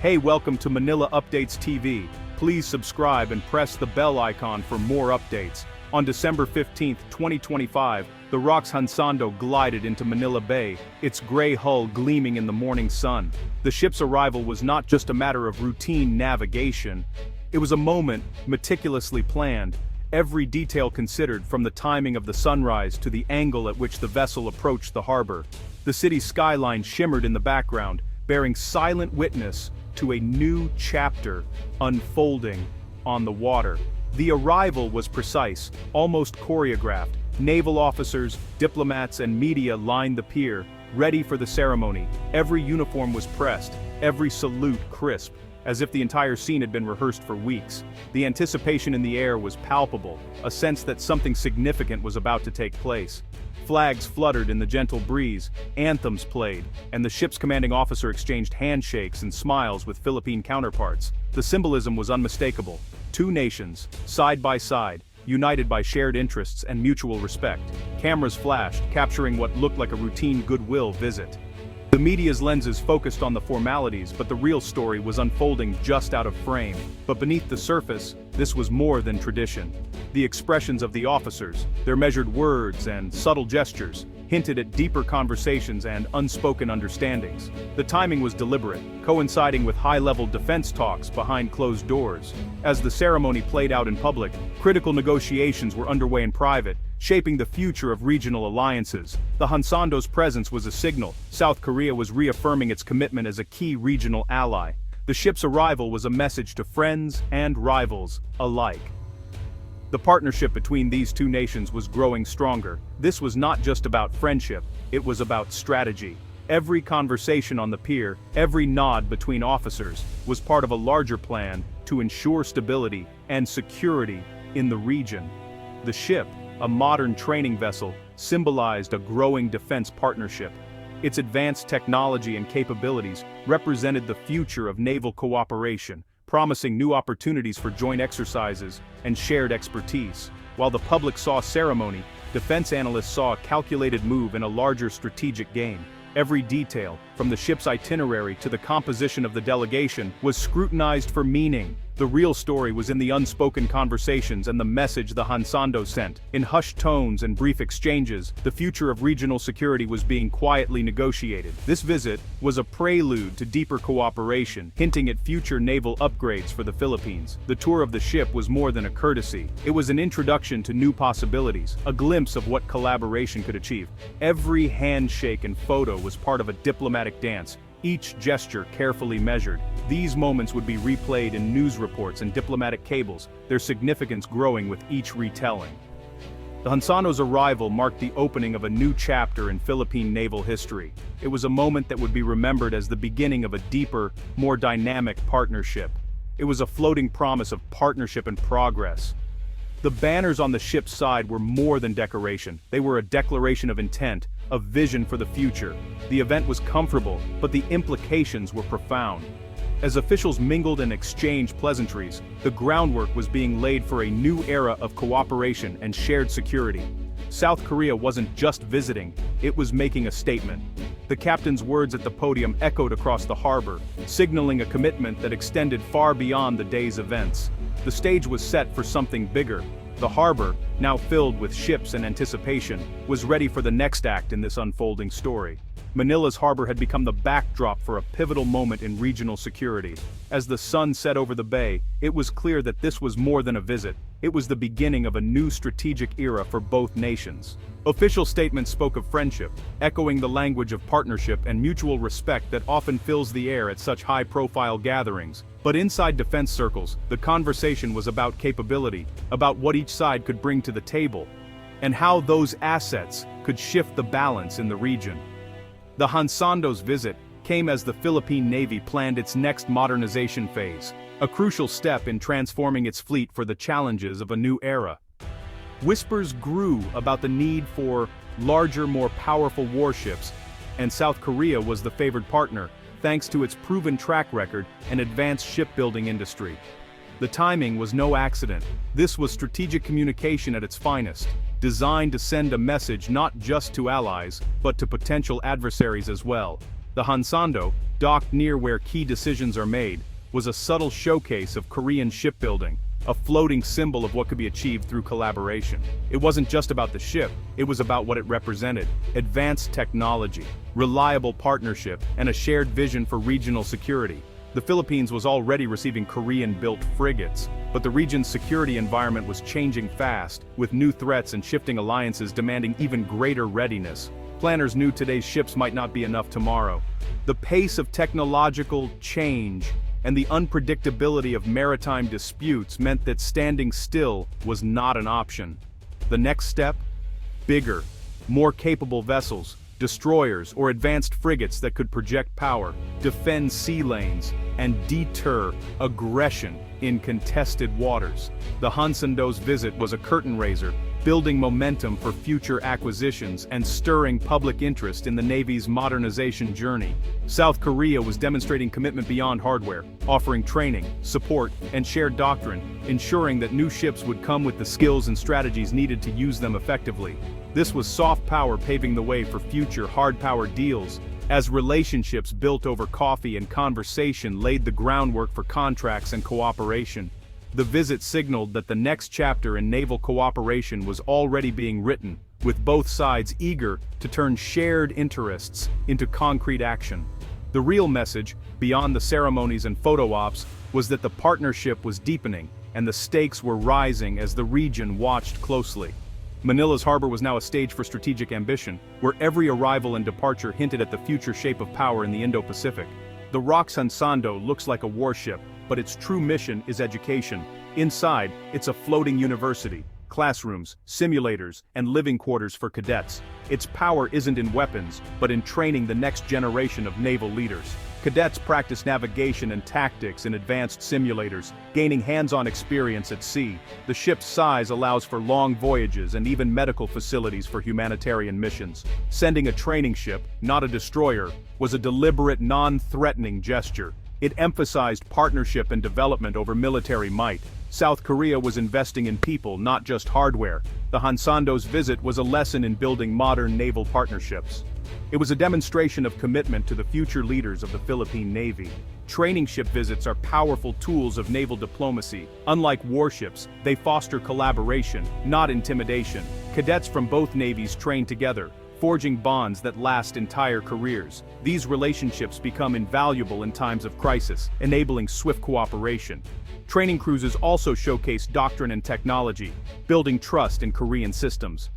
Hey, welcome to Manila Updates TV. Please subscribe and press the bell icon for more updates. On December 15, 2025, the Rock's Hansando glided into Manila Bay, its gray hull gleaming in the morning sun. The ship's arrival was not just a matter of routine navigation. It was a moment meticulously planned, every detail considered, from the timing of the sunrise to the angle at which the vessel approached the harbor. The city's skyline shimmered in the background, bearing silent witness to a new chapter unfolding on the water. The arrival was precise, almost choreographed. Naval officers, diplomats, and media lined the pier, ready for the ceremony. Every uniform was pressed, every salute crisp, as if the entire scene had been rehearsed for weeks. The anticipation in the air was palpable, a sense that something significant was about to take place. Flags fluttered in the gentle breeze, anthems played, and the ship's commanding officer exchanged handshakes and smiles with Philippine counterparts. The symbolism was unmistakable. Two nations, side by side, united by shared interests and mutual respect. Cameras flashed, capturing what looked like a routine goodwill visit. The media's lenses focused on the formalities, but the real story was unfolding just out of frame. But beneath the surface, this was more than tradition. The expressions of the officers, their measured words and subtle gestures, hinted at deeper conversations and unspoken understandings. The timing was deliberate, coinciding with high-level defense talks behind closed doors. As the ceremony played out in public, critical negotiations were underway in private, shaping the future of regional alliances. The Hansando's presence was a signal. South Korea was reaffirming its commitment as a key regional ally. The ship's arrival was a message to friends and rivals alike. The partnership between these two nations was growing stronger. This was not just about friendship, it was about strategy. Every conversation on the pier, every nod between officers, was part of a larger plan to ensure stability and security in the region. The ship, a modern training vessel, symbolized a growing defense partnership. Its advanced technology and capabilities represented the future of naval cooperation, promising new opportunities for joint exercises and shared expertise. While the public saw ceremony, defense analysts saw a calculated move in a larger strategic game. Every detail, from the ship's itinerary to the composition of the delegation, was scrutinized for meaning. The real story was in the unspoken conversations and the message the Hansando sent. In hushed tones and brief exchanges, the future of regional security was being quietly negotiated. This visit was a prelude to deeper cooperation, hinting at future naval upgrades for the Philippines. The tour of the ship was more than a courtesy. It was an introduction to new possibilities, a glimpse of what collaboration could achieve. Every handshake and photo was part of a diplomatic dance, each gesture carefully measured. These moments would be replayed in news reports and diplomatic cables, their significance growing with each retelling. The Hansando's arrival marked the opening of a new chapter in Philippine naval history. It was a moment that would be remembered as the beginning of a deeper, more dynamic partnership. It was a floating promise of partnership and progress. The banners on the ship's side were more than decoration. They were a declaration of intent, a vision for the future. The event was comfortable, but the implications were profound. As officials mingled and exchanged pleasantries, the groundwork was being laid for a new era of cooperation and shared security. South Korea wasn't just visiting, it was making a statement. The captain's words at the podium echoed across the harbor, signaling a commitment that extended far beyond the day's events. The stage was set for something bigger. The harbor, now filled with ships and anticipation, was ready for the next act in this unfolding story. Manila's harbor had become the backdrop for a pivotal moment in regional security. As the sun set over the bay, it was clear that this was more than a visit. It was the beginning of a new strategic era for both nations. Official statements spoke of friendship, echoing the language of partnership and mutual respect that often fills the air at such high-profile gatherings. But inside defense circles, the conversation was about capability, about what each side could bring to the table, and how those assets could shift the balance in the region. The Hansando's visit came as the Philippine Navy planned its next modernization phase, a crucial step in transforming its fleet for the challenges of a new era. Whispers grew about the need for larger, more powerful warships, and South Korea was the favored partner, thanks to its proven track record and advanced shipbuilding industry. The timing was no accident. This was strategic communication at its finest, designed to send a message not just to allies, but to potential adversaries as well. The Hansando, docked near where key decisions are made, was a subtle showcase of Korean shipbuilding, a floating symbol of what could be achieved through collaboration. It wasn't just about the ship, it was about what it represented: advanced technology, reliable partnership, and a shared vision for regional security. The Philippines was already receiving Korean-built frigates, but the region's security environment was changing fast, with new threats and shifting alliances demanding even greater readiness. Planners knew today's ships might not be enough tomorrow. The pace of technological change and the unpredictability of maritime disputes meant that standing still was not an option. The next step? Bigger, more capable vessels, destroyers or advanced frigates that could project power, defend sea lanes, and deter aggression in contested waters. The Hansando's visit was a curtain raiser, building momentum for future acquisitions and stirring public interest in the Navy's modernization journey. South Korea was demonstrating commitment beyond hardware, offering training, support, and shared doctrine, ensuring that new ships would come with the skills and strategies needed to use them effectively. This was soft power paving the way for future hard power deals, as relationships built over coffee and conversation laid the groundwork for contracts and cooperation. The visit signaled that the next chapter in naval cooperation was already being written, with both sides eager to turn shared interests into concrete action. The real message, beyond the ceremonies and photo ops, was that the partnership was deepening, and the stakes were rising as the region watched closely. Manila's harbor was now a stage for strategic ambition, where every arrival and departure hinted at the future shape of power in the Indo-Pacific. The ROK's Hansando looks like a warship, but its true mission is education. Inside, it's a floating university, classrooms, simulators, and living quarters for cadets. Its power isn't in weapons, but in training the next generation of naval leaders. Cadets practice navigation and tactics in advanced simulators, gaining hands-on experience at sea. The ship's size allows for long voyages and even medical facilities for humanitarian missions. Sending a training ship, not a destroyer, was a deliberate, non-threatening gesture. It emphasized partnership and development over military might. South Korea was investing in people, not just hardware. The Hansando's visit was a lesson in building modern naval partnerships. It was a demonstration of commitment to the future leaders of the Philippine Navy. Training ship visits are powerful tools of naval diplomacy. Unlike warships, they foster collaboration, not intimidation. Cadets from both navies train together, forging bonds that last entire careers. These relationships become invaluable in times of crisis, enabling swift cooperation. Training cruises also showcase doctrine and technology, building trust in Korean systems.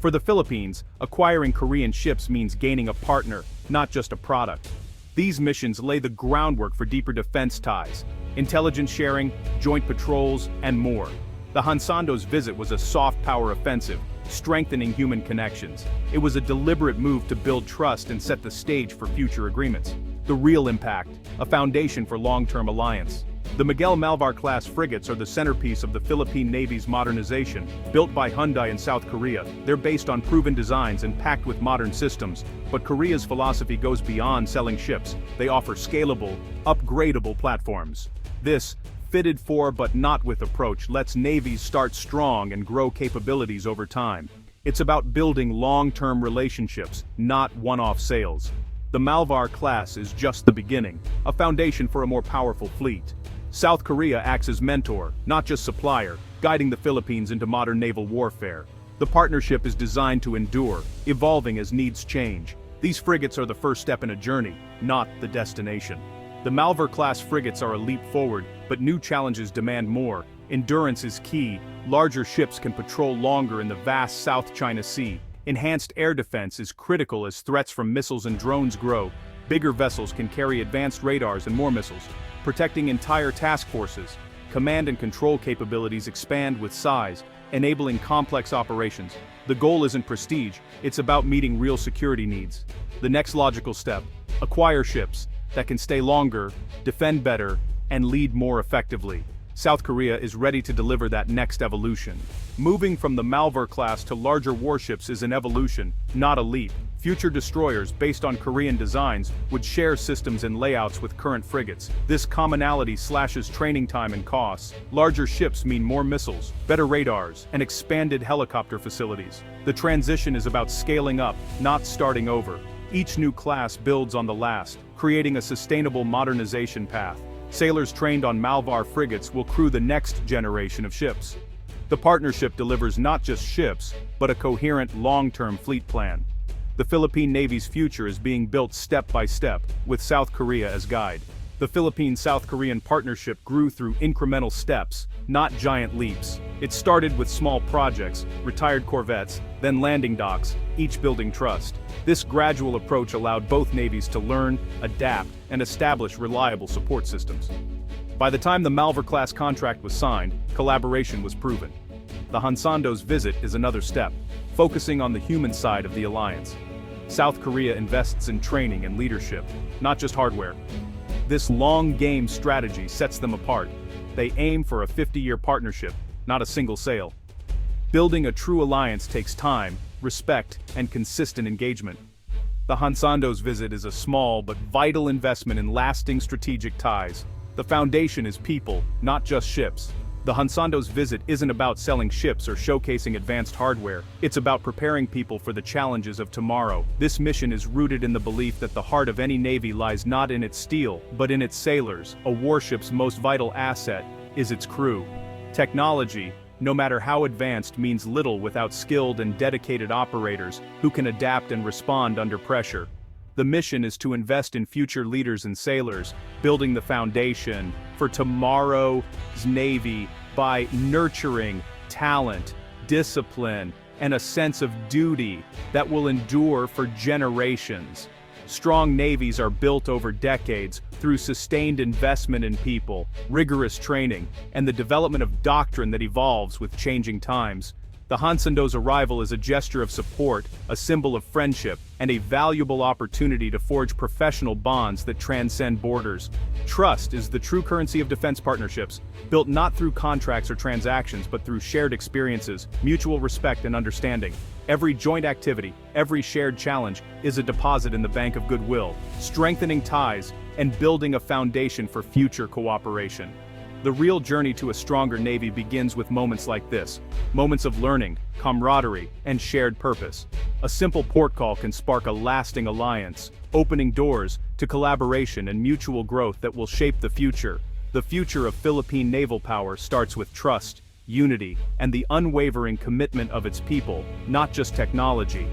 For the Philippines, acquiring Korean ships means gaining a partner, not just a product. These missions lay the groundwork for deeper defense ties, intelligence sharing, joint patrols, and more. The Hansando's visit was a soft power offensive, strengthening human connections. It was a deliberate move to build trust and set the stage for future agreements. The real impact, a foundation for long-term alliance. The Miguel Malvar-class frigates are the centerpiece of the Philippine Navy's modernization. Built by Hyundai in South Korea, they're based on proven designs and packed with modern systems. But Korea's philosophy goes beyond selling ships. They offer scalable, upgradable platforms. This fitted for but not with approach lets navies start strong and grow capabilities over time. It's about building long-term relationships, not one-off sales. The Malvar class is just the beginning, a foundation for a more powerful fleet. South Korea acts as mentor, not just supplier, guiding the Philippines into modern naval warfare. The partnership is designed to endure, evolving as needs change. These frigates are the first step in a journey, not the destination. The Malvar-class frigates are a leap forward, but new challenges demand more. Endurance is key. Larger ships can patrol longer in the vast South China Sea. Enhanced air defense is critical as threats from missiles and drones grow. Bigger vessels can carry advanced radars and more missiles, protecting entire task forces. Command and control capabilities expand with size, enabling complex operations. The goal isn't prestige, it's about meeting real security needs. The next logical step: acquire ships that can stay longer, defend better, and lead more effectively. South Korea is ready to deliver that next evolution. Moving from the Malvar class to larger warships is an evolution, not a leap. Future destroyers, based on Korean designs, would share systems and layouts with current frigates. This commonality slashes training time and costs. Larger ships mean more missiles, better radars, and expanded helicopter facilities. The transition is about scaling up, not starting over. Each new class builds on the last, creating a sustainable modernization path. Sailors trained on Malvar frigates will crew the next generation of ships. The partnership delivers not just ships, but a coherent long-term fleet plan. The Philippine Navy's future is being built step by step, with South Korea as guide. The Philippine-South Korean partnership grew through incremental steps, not giant leaps. It started with small projects, retired corvettes, then landing docks, each building trust. This gradual approach allowed both navies to learn, adapt, and establish reliable support systems. By the time the Malvar-class contract was signed, collaboration was proven. The Hansando's visit is another step, focusing on the human side of the alliance. South Korea invests in training and leadership, not just hardware. This long-game strategy sets them apart. They aim for a 50-year partnership, not a single sale. Building a true alliance takes time, respect, and consistent engagement. The Hansando's visit is a small but vital investment in lasting strategic ties. The foundation is people, not just ships. The Hansando's visit isn't about selling ships or showcasing advanced hardware. It's about preparing people for the challenges of tomorrow. This mission is rooted in the belief that the heart of any navy lies not in its steel, but in its sailors. A warship's most vital asset is its crew. Technology, no matter how advanced, means little without skilled and dedicated operators who can adapt and respond under pressure. The mission is to invest in future leaders and sailors, building the foundation for tomorrow's Navy by nurturing talent, discipline, and a sense of duty that will endure for generations. Strong navies are built over decades through sustained investment in people, rigorous training, and the development of doctrine that evolves with changing times. The Hansando's arrival is a gesture of support, a symbol of friendship, and a valuable opportunity to forge professional bonds that transcend borders. Trust is the true currency of defense partnerships, built not through contracts or transactions but through shared experiences, mutual respect and understanding. Every joint activity, every shared challenge is a deposit in the bank of goodwill, strengthening ties and building a foundation for future cooperation. The real journey to a stronger Navy begins with moments like this, moments of learning, camaraderie, and shared purpose. A simple port call can spark a lasting alliance, opening doors to collaboration and mutual growth that will shape the future. The future of Philippine naval power starts with trust, unity, and the unwavering commitment of its people, not just technology.